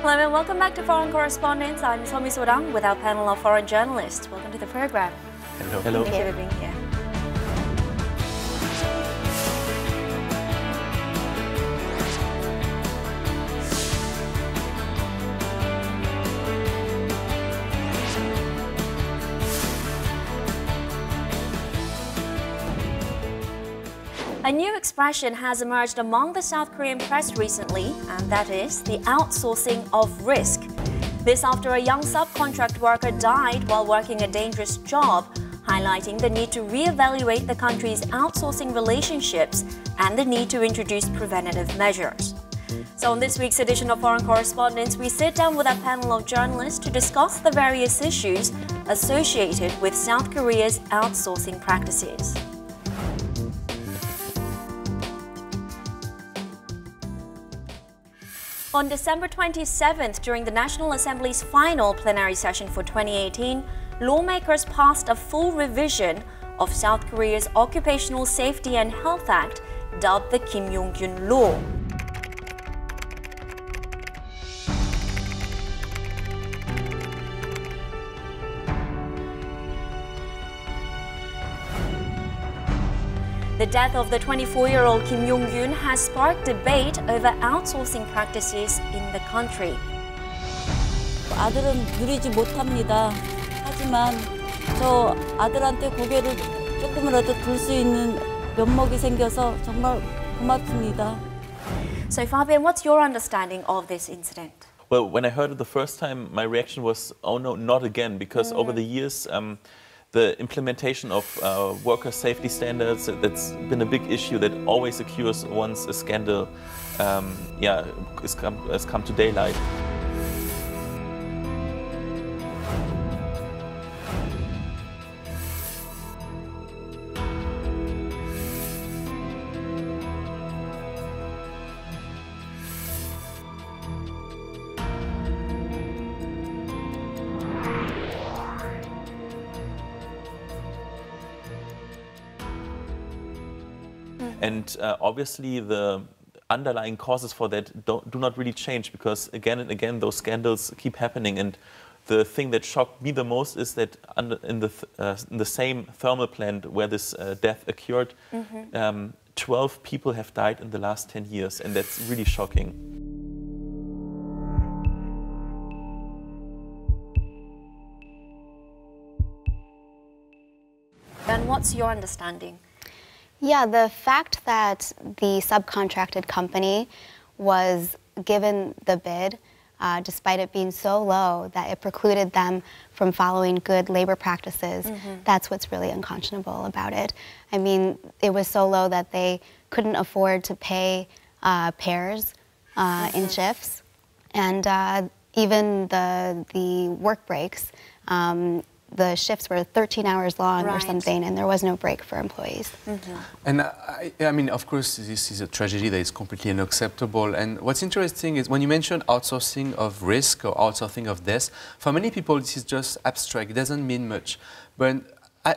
Hello and welcome back to Foreign Correspondents. I'm Somi Sorang with our panel of foreign journalists. Welcome to the program. Hello. Hello. Thank you for being here. A new expression has emerged among the South Korean press recently, and that is the outsourcing of risk. This after a young subcontract worker died while working a dangerous job, highlighting the need to reevaluate the country's outsourcing relationships and the need to introduce preventative measures. So on this week's edition of Foreign Correspondents, we sit down with a panel of journalists to discuss the various issues associated with South Korea's outsourcing practices. On December 27th, during the National Assembly's final plenary session for 2018, lawmakers passed a full revision of South Korea's Occupational Safety and Health Act, dubbed the Kim Yong-kyun Law. The death of the 24-year-old Kim Yong-kyun has sparked debate over outsourcing practices in the country. 아들은 누리지 못합니다. 하지만 저 아들한테 고개를 조금이라도 들 수 있는 면목이 생겨서 정말 고맙습니다. So Fabian, what's your understanding of this incident? Well, when I heard it the first time, my reaction was, oh no, not again, because over the years, the implementation of worker safety standards, that's been a big issue that always occurs once a scandal has come to daylight. And obviously the underlying causes for that do not really change, because again and again those scandals keep happening. And the thing that shocked me the most is that in the same thermal plant where this death occurred, 12 people have died in the last 10 years, and that's really shocking. And what's your understanding? Yeah, the fact that the subcontracted company was given the bid, despite it being so low that it precluded them from following good labor practices, that's what's really unconscionable about it. I mean, it was so low that they couldn't afford to pay pairs in shifts, and even the work breaks, the shifts were 13 hours long or something, and there was no break for employees. And I mean, of course, this is a tragedy that is completely unacceptable. And what's interesting is when you mention outsourcing of risk or outsourcing of death, for many people this is just abstract. It doesn't mean much. But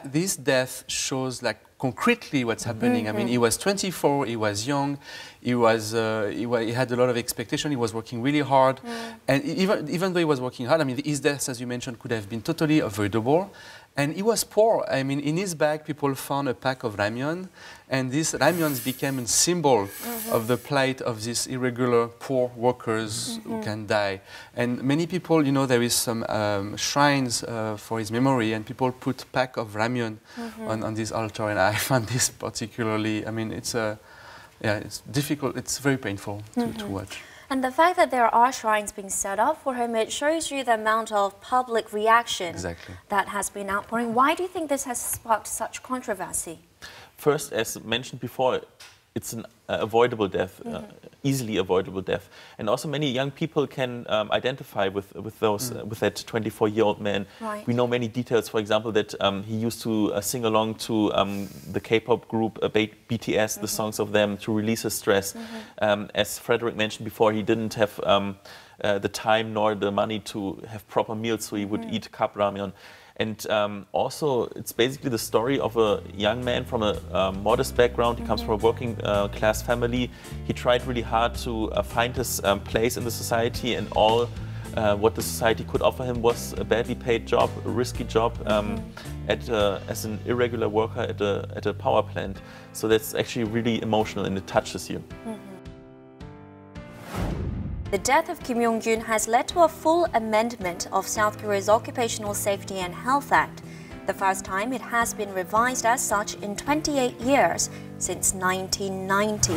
this death shows like concretely what's happening. I mean, he was 24, he was young, he had a lot of expectation, he was working really hard. And even though he was working hard, I mean, his death, as you mentioned, could have been totally avoidable. And he was poor. I mean, in his bag, people found a pack of ramyeon, and these ramyeons became a symbol of the plight of these irregular, poor workers who can die. And many people, you know, there is some shrines for his memory, and people put pack of ramyeon on this altar, and I found this particularly, I mean, it's difficult, it's very painful to watch. And the fact that there are shrines being set up for him, it shows you the amount of public reaction that has been outpouring. Why do you think this has sparked such controversy? First, as mentioned before, it's an avoidable death, easily avoidable death. And also many young people can identify with that 24-year-old man. We know many details, for example, that he used to sing along to the K-pop group BTS, the songs of them, to release his stress. As Frederick mentioned before, he didn't have the time nor the money to have proper meals, so he would eat cup ramyeon. And also, it's basically the story of a young man from a modest background. He comes from a working class family. He tried really hard to find his place in the society, and all what the society could offer him was a badly paid job, a risky job as an irregular worker at a power plant. So that's actually really emotional, and it touches you. The death of Kim Yong-kyun has led to a full amendment of South Korea's Occupational Safety and Health Act, the first time it has been revised as such in 28 years, since 1990.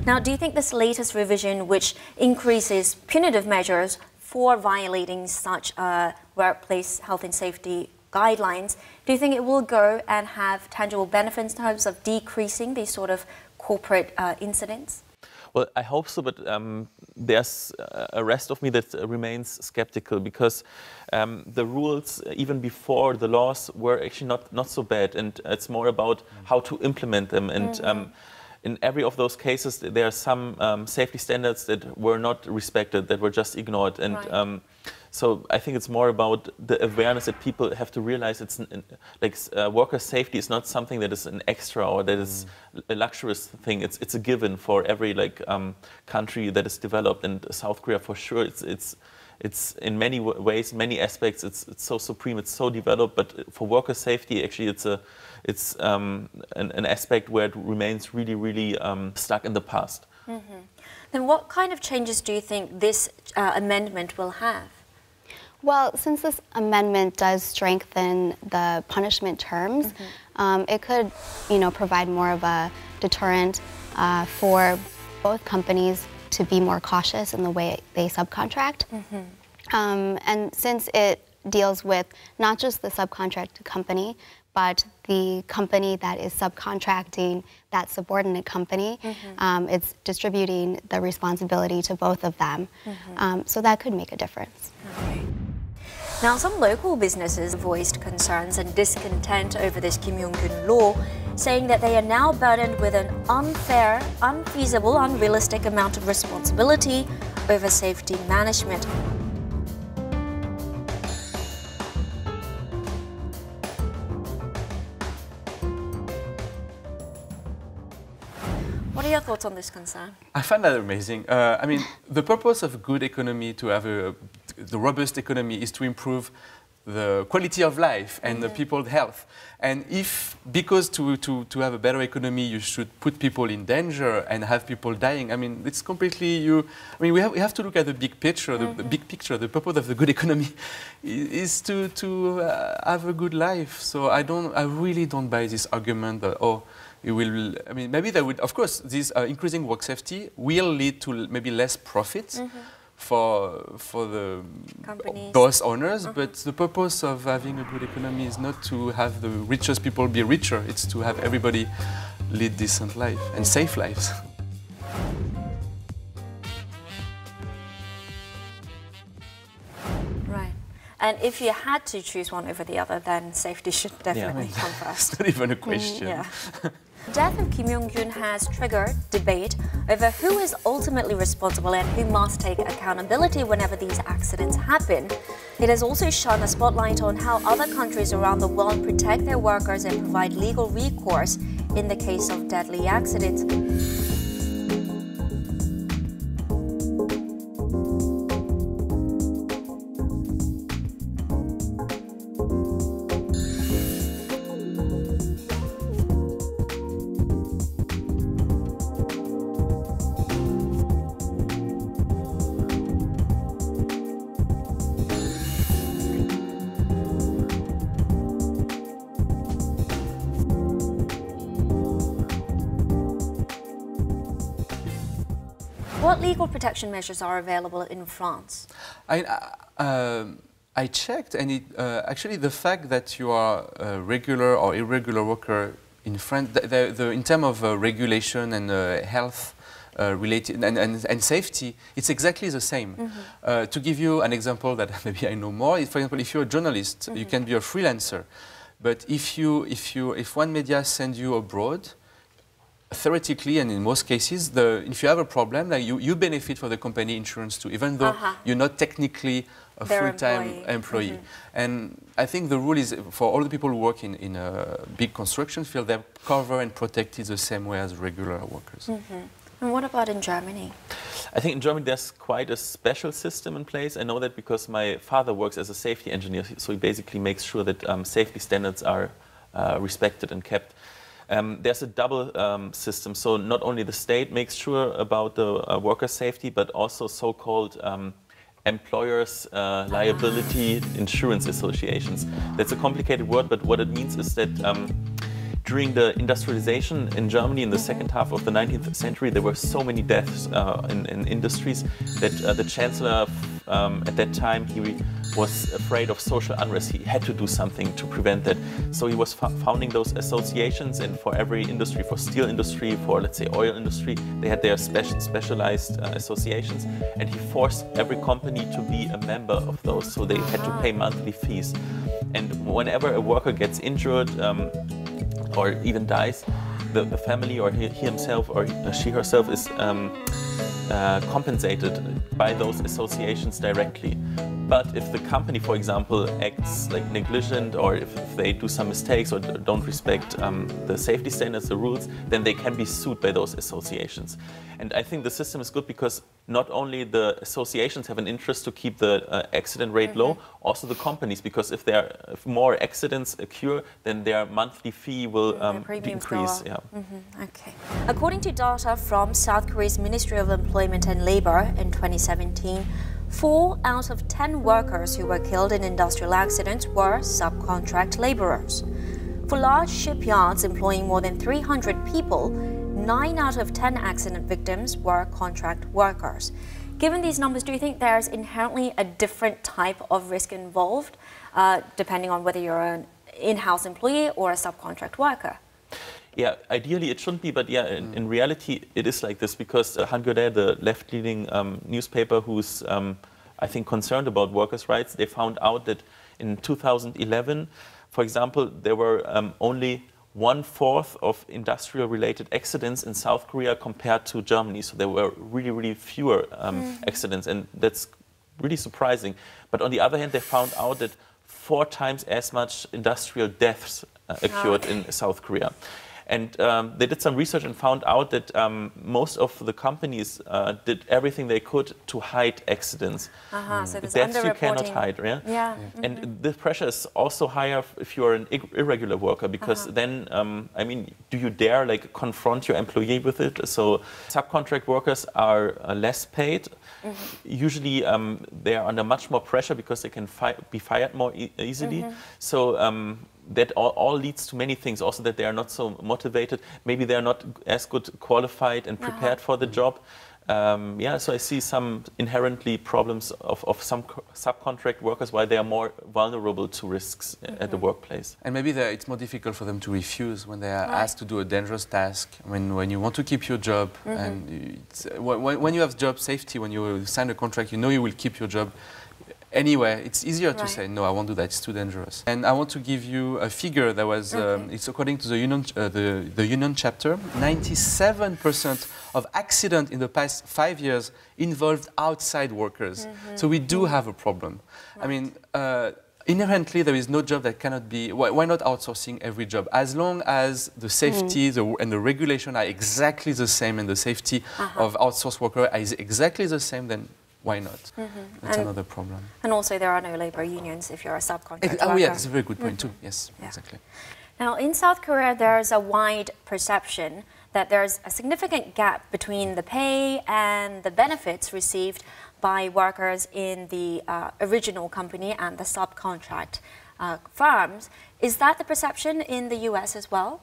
Now, do you think this latest revision, which increases punitive measures for violating such workplace health and safety guidelines, do you think it will go and have tangible benefits in terms of decreasing these sort of corporate incidents? Well, I hope so, but there's a rest of me that remains skeptical, because the rules, even before the laws, were actually not so bad, and it's more about how to implement them. And in every of those cases, there are some safety standards that were not respected, that were just ignored. And so I think it's more about the awareness that people have to realize it's like worker safety is not something that is an extra or that is a luxurious thing. It's a given for every country that is developed, and South Korea for sure. It's in many ways, many aspects, it's so supreme, it's so developed. But for worker safety, actually, it's an aspect where it remains really, really stuck in the past. Then what kind of changes do you think this amendment will have? Well, since this amendment does strengthen the punishment terms, it could, provide more of a deterrent for both companies to be more cautious in the way they subcontract. And since it deals with not just the subcontracted company, but the company that is subcontracting that subordinate company, it's distributing the responsibility to both of them. So that could make a difference. Now, some local businesses voiced concerns and discontent over this Kim Yong-kyun law, saying that they are now burdened with an unfair, unfeasible, unrealistic amount of responsibility over safety management. What are your thoughts on this concern? I find that amazing. I mean, the purpose of a good economy, to have the robust economy, is to improve the quality of life and the people's health. And if, because to have a better economy, you should put people in danger and have people dying, I mean, it's completely, we have to look at the big picture. The big picture, the purpose of the good economy is to have a good life. So I really don't buy this argument that, it will, I mean, maybe that would, of course, this increasing work safety will lead to maybe less profit for the boss owners, but the purpose of having a good economy is not to have the richest people be richer, it's to have everybody lead decent life and safe lives. Right. And if you had to choose one over the other, then safety should definitely come first. It's not even a question. The death of Kim Yong-kyun has triggered debate over who is ultimately responsible and who must take accountability whenever these accidents happen. It has also shone a spotlight on how other countries around the world protect their workers and provide legal recourse in the case of deadly accidents. What legal protection measures are available in France? I checked, and actually the fact that you are a regular or irregular worker in France, in terms of regulation and health related and safety, it's exactly the same. To give you an example that maybe I know more, for example, if you're a journalist, you can be a freelancer, but if one media sends you abroad, theoretically, and in most cases, if you have a problem, like you benefit for the company insurance too, even though you're not technically a full-time employee. And I think the rule is for all the people who work in a big construction field, they're covered and protected the same way as regular workers. And what about in Germany? I think in Germany there's quite a special system in place. I know that because my father works as a safety engineer, so he basically makes sure that safety standards are respected and kept. There's a double system, so not only the state makes sure about the worker safety, but also so-called employers' liability insurance associations. That's a complicated word, but what it means is that during the industrialization in Germany in the second half of the 19th century, there were so many deaths in industries that the chancellor at that time, he was afraid of social unrest. He had to do something to prevent that. So he was founding those associations, and for every industry, for steel industry, for let's say oil industry, they had their specialized associations, and he forced every company to be a member of those, so they had to pay monthly fees. And whenever a worker gets injured, or even dies, the family or he himself or she herself is compensated by those associations directly. But if the company, for example, acts like negligent, or if they do some mistakes or don't respect the safety standards, the rules, then they can be sued by those associations. And I think the system is good because not only the associations have an interest to keep the accident rate low, also the companies, because if more accidents occur, then their monthly fee will increase. Yeah. Okay. According to data from South Korea's Ministry of Employment and Labor in 2017, 4 out of 10 workers who were killed in industrial accidents were subcontract laborers. For large shipyards employing more than 300 people, 9 out of 10 accident victims were contract workers. Given these numbers, do you think there's inherently a different type of risk involved, depending on whether you're an in-house employee or a subcontract worker? Yeah, ideally it shouldn't be, but yeah, in reality it is like this, because Hangul-dae, the left-leaning newspaper who's, I think, concerned about workers' rights, they found out that in 2011, for example, there were only 1/4 of industrial-related accidents in South Korea compared to Germany. So there were really, really fewer accidents, and that's really surprising. But on the other hand, they found out that 4 times as much industrial deaths occurred in South Korea. And they did some research and found out that most of the companies did everything they could to hide accidents. So there's deaths you cannot hide, yeah? And the pressure is also higher if you're an irregular worker, because then, I mean, do you dare like confront your employee with it? So subcontract workers are less paid. Usually they are under much more pressure because they can be fired more easily. So that all leads to many things, also that they are not so motivated. Maybe they are not as good qualified and prepared for the job. Yeah, so I see some inherently problems of some subcontract workers, why they are more vulnerable to risks at the workplace. And maybe it's more difficult for them to refuse when they are asked to do a dangerous task. When you want to keep your job, and when you have job safety, when you sign a contract, you know you will keep your job. Anyway, it's easier to say, no, I won't do that, it's too dangerous. And I want to give you a figure that was, it's according to the union chapter, 97% of accidents in the past 5 years involved outside workers. So we do have a problem. I mean, inherently, there is no job that cannot be, why not outsourcing every job? As long as the safety and the regulation are exactly the same, and the safety of outsourced workers is exactly the same, then why not? That's another problem. And also there are no labor unions if you're a subcontract worker. Oh yeah, that's a very good point too. Yes, exactly. Now in South Korea there's a wide perception that there's a significant gap between the pay and the benefits received by workers in the original company and the subcontract firms. Is that the perception in the US as well?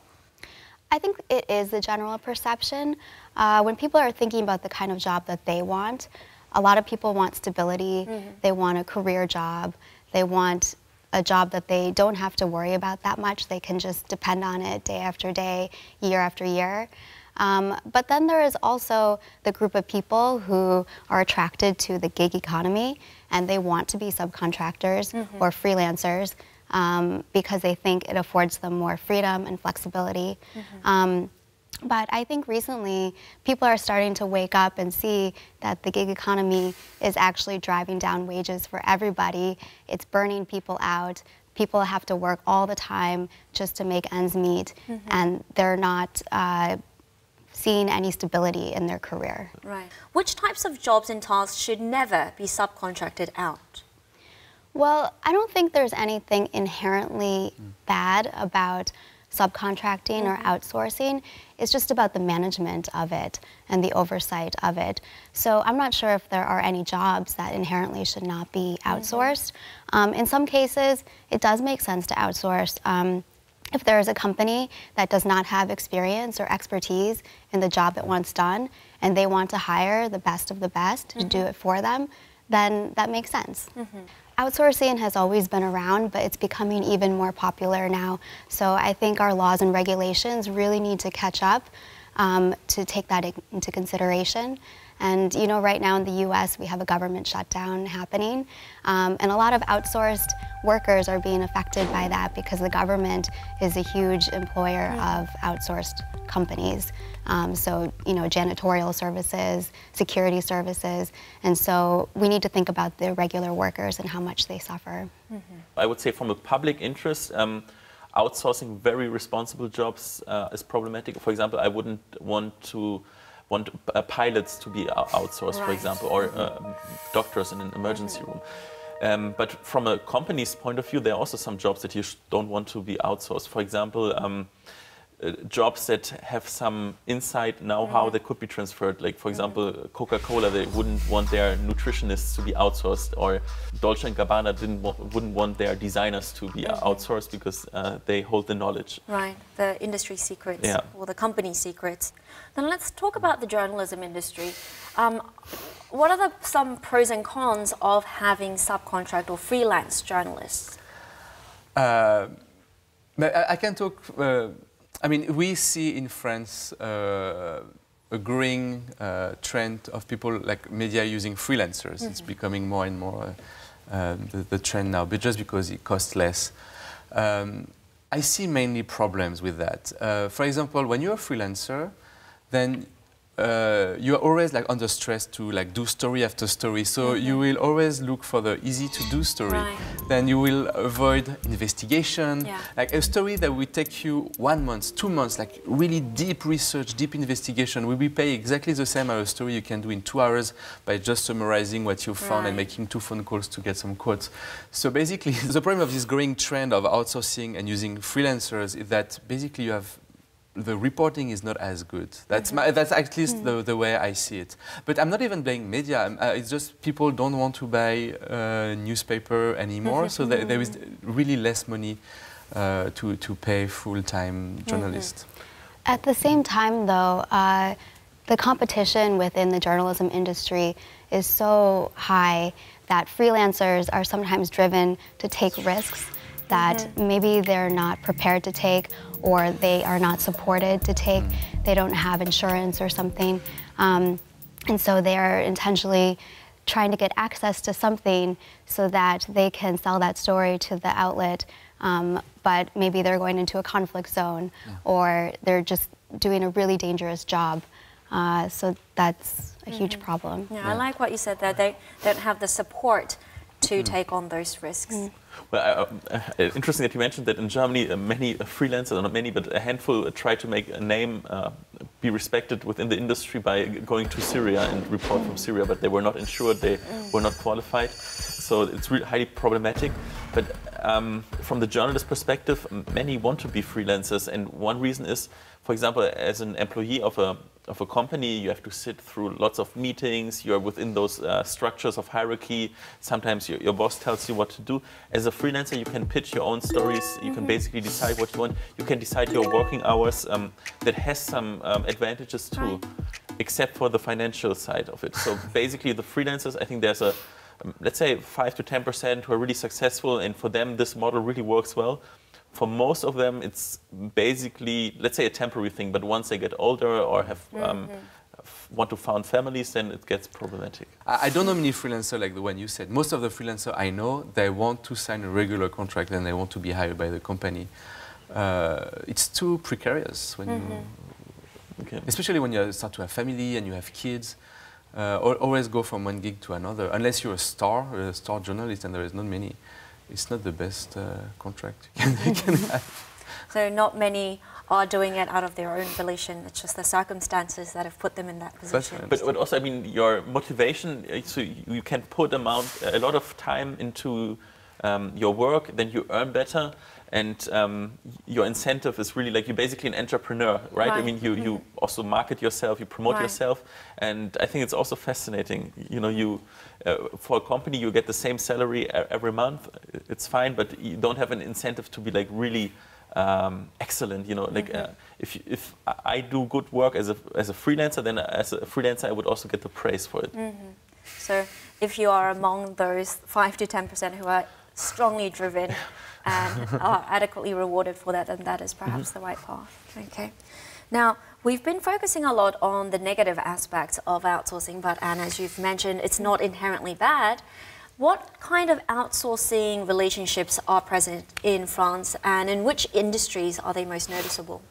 I think it is the general perception. When people are thinking about the kind of job that they want, a lot of people want stability, they want a career job, they want a job that they don't have to worry about that much, they can just depend on it day after day, year after year. But then there is also the group of people who are attracted to the gig economy and they want to be subcontractors or freelancers because they think it affords them more freedom and flexibility. But I think recently people are starting to wake up and see that the gig economy is actually driving down wages for everybody. It's burning people out. People have to work all the time just to make ends meet, and they're not seeing any stability in their career. Right. Which types of jobs and tasks should never be subcontracted out? Well, I don't think there's anything inherently bad about subcontracting or outsourcing. It's just about the management of it and the oversight of it. So I'm not sure if there are any jobs that inherently should not be outsourced. In some cases, it does make sense to outsource. If there is a company that does not have experience or expertise in the job it wants done, and they want to hire the best of the best to do it for them, then that makes sense. Outsourcing has always been around, but it's becoming even more popular now. So I think our laws and regulations really need to catch up to take that into consideration. And you know, right now in the US, we have a government shutdown happening. And a lot of outsourced workers are being affected by that because the government is a huge employer of outsourced companies. So, you know, janitorial services, security services. And so we need to think about the regular workers and how much they suffer. I would say from a public interest, outsourcing very responsible jobs is problematic. For example, I wouldn't want pilots to be outsourced, for example, or doctors in an emergency room. But from a company's point of view, there are also some jobs that you don't want to be outsourced. For example, jobs that have some inside know-how that could be transferred. Like, for example, Coca-Cola, they wouldn't want their nutritionists to be outsourced, or Dolce & Gabbana wouldn't want their designers to be outsourced because they hold the knowledge. Right, the industry secrets, or the company secrets. Then let's talk about the journalism industry. What are some pros and cons of having subcontract or freelance journalists? I can talk. I mean, we see in France a growing trend of people like media using freelancers. It's becoming more and more the trend now, but just because it costs less. I see mainly problems with that. For example, when you're a freelancer, then you are always like under stress to like do story after story. So you will always look for the easy to do story. Then you will avoid investigation. Like a story that will take you 1 month, 2 months, like really deep research, deep investigation, will be paid exactly the same as a story you can do in 2 hours by just summarizing what you found and making 2 phone calls to get some quotes. So basically, the problem of this growing trend of outsourcing and using freelancers is that basically you have the reporting is not as good. That's at least the way I see it. But I'm not even blaming media. It's just people don't want to buy a newspaper anymore, so there is really less money to pay full-time journalists. At the same time, though, the competition within the journalism industry is so high that freelancers are sometimes driven to take risks that maybe they're not prepared to take, or they are not supported to take. They don't have insurance or something. And so they are intentionally trying to get access to something so that they can sell that story to the outlet. But maybe they're going into a conflict zone, or they're just doing a really dangerous job. So that's a huge problem. Yeah, I like what you said there. They don't have the support to take on those risks. Well, interesting that you mentioned that in Germany, many freelancers, not many, but a handful try to make a name, be respected within the industry by going to Syria and report from Syria, but they were not insured, they were not qualified. So it's really highly problematic. But from the journalist perspective, many want to be freelancers, and one reason is, for example, as an employee of a company, you have to sit through lots of meetings, you're within those structures of hierarchy, sometimes your boss tells you what to do. As a freelancer, you can pitch your own stories, you can basically decide what you want, you can decide your working hours. That has some advantages too, except for the financial side of it. So basically the freelancers, I think there's a, let's say 5 to 10% who are really successful, and for them this model really works well. For most of them, it's basically, let's say, a temporary thing. But once they get older or have want to found families, then it gets problematic. I don't know many freelancers like the one you said. Most of the freelancers I know, they want to sign a regular contract and they want to be hired by the company. It's too precarious when you... Okay. Especially when you start to have family and you have kids. Always go from one gig to another, unless you're a star journalist, and there is not many. It's not the best contract you can have. So not many are doing it out of their own volition. It's just the circumstances that have put them in that position. Right. But also, I mean, your motivation, so you can put a lot of time into your work, then you earn better, and your incentive is really like you're basically an entrepreneur, right? I mean, you also market yourself, you promote yourself, and I think it's also fascinating. You know, for a company, you get the same salary every month. It's fine, but you don't have an incentive to be like really excellent. You know, like if I do good work as a freelancer, then as a freelancer, I would also get the praise for it. So if you are among those 5 to 10% who are strongly driven and are adequately rewarded for that, then that is perhaps the right path. Okay. Now, we've been focusing a lot on the negative aspects of outsourcing, but Anne, as you've mentioned, it's not inherently bad. What kind of outsourcing relationships are present in France, and in which industries are they most noticeable?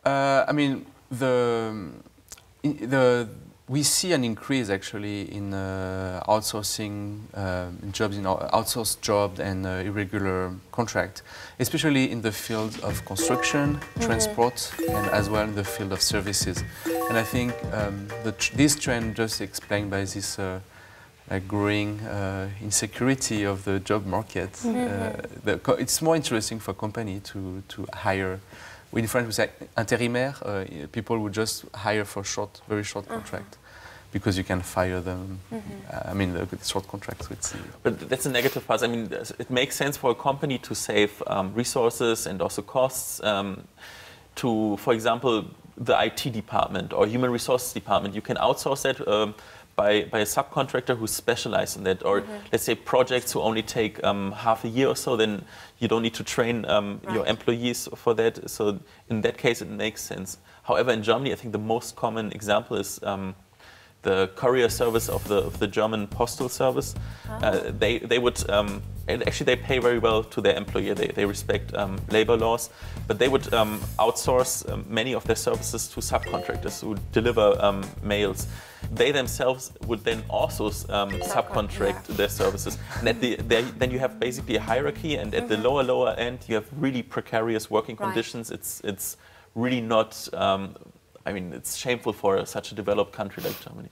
I mean, we see an increase actually in outsourcing jobs, outsourced jobs and irregular contract, especially in the field of construction, transport, and as well in the field of services. And I think this trend just explained by this growing insecurity of the job market. It's more interesting for a company to hire. In France, we say intérimaire, people would just hire for very short contract, because you can fire them. I mean, the short contracts with the... But that's a negative part. I mean, it makes sense for a company to save resources and also costs. To, for example, the IT department or human resources department, you can outsource that by a subcontractor who specializes in that, or let's say projects who only take half a year or so, then you don't need to train your employees for that. So in that case, it makes sense. However, in Germany, I think the most common example is the courier service of the German postal service. They would, and actually they pay very well to their employer. They respect labor laws, but they would outsource many of their services to subcontractors who deliver mails. They themselves would then also subcontract their services. And then you have basically a hierarchy, and at the lower end, you have really precarious working conditions. It's really not... I mean, it's shameful for such a developed country like Germany.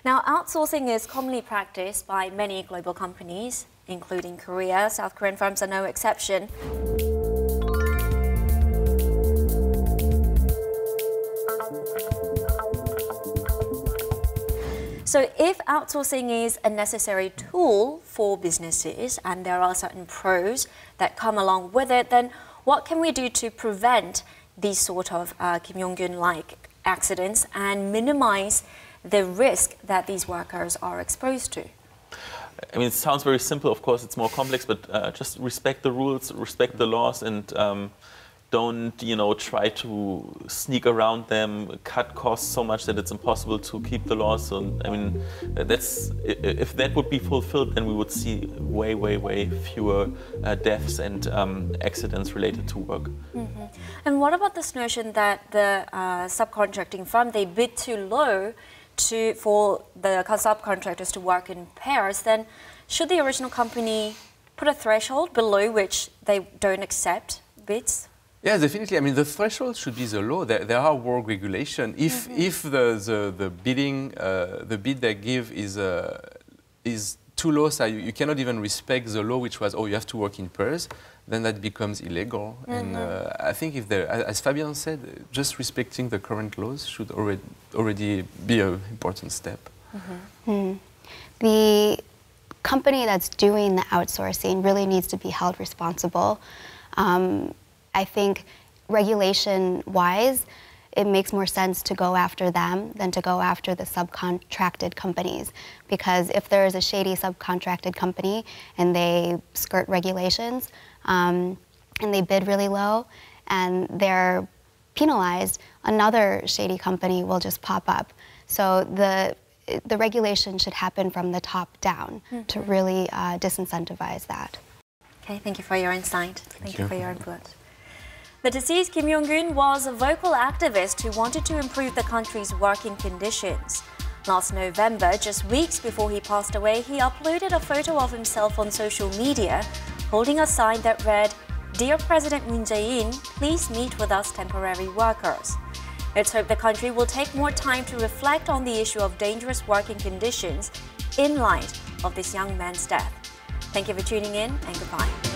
Now, outsourcing is commonly practiced by many global companies, including Korea. South Korean firms are no exception. So if outsourcing is a necessary tool for businesses, and there are certain pros that come along with it, then what can we do to prevent these sort of Kim Yong-kyun-like accidents and minimize the risk that these workers are exposed to? I mean, it sounds very simple. Of course, it's more complex, but just respect the rules, respect the laws, and don't, try to sneak around them, cut costs so much that it's impossible to keep the laws. So, I mean, if that would be fulfilled, then we would see way, way, way fewer deaths and accidents related to work. And what about this notion that the subcontracting firm, they bid too low for the subcontractors to work in pairs? Then should the original company put a threshold below which they don't accept bids? Yes, definitely. I mean, the threshold should be the law. There are work regulation. If the bid they give is too low, so you cannot even respect the law, which was, you have to work in pairs, then that becomes illegal. And I think as Fabian said, just respecting the current laws should already be an important step. The company that's doing the outsourcing really needs to be held responsible. I think regulation-wise, it makes more sense to go after them than to go after the subcontracted companies. Because if there is a shady subcontracted company and they skirt regulations and they bid really low and they're penalized, another shady company will just pop up. So the regulation should happen from the top down to really disincentivize that. Okay, thank you for your insight. Thank you for your input. The deceased Kim Yong-kyun was a vocal activist who wanted to improve the country's working conditions. Last November, just weeks before he passed away, he uploaded a photo of himself on social media, holding a sign that read, "Dear President Moon Jae-in, please meet with us temporary workers." It's hoped the country will take more time to reflect on the issue of dangerous working conditions in light of this young man's death. Thank you for tuning in and goodbye.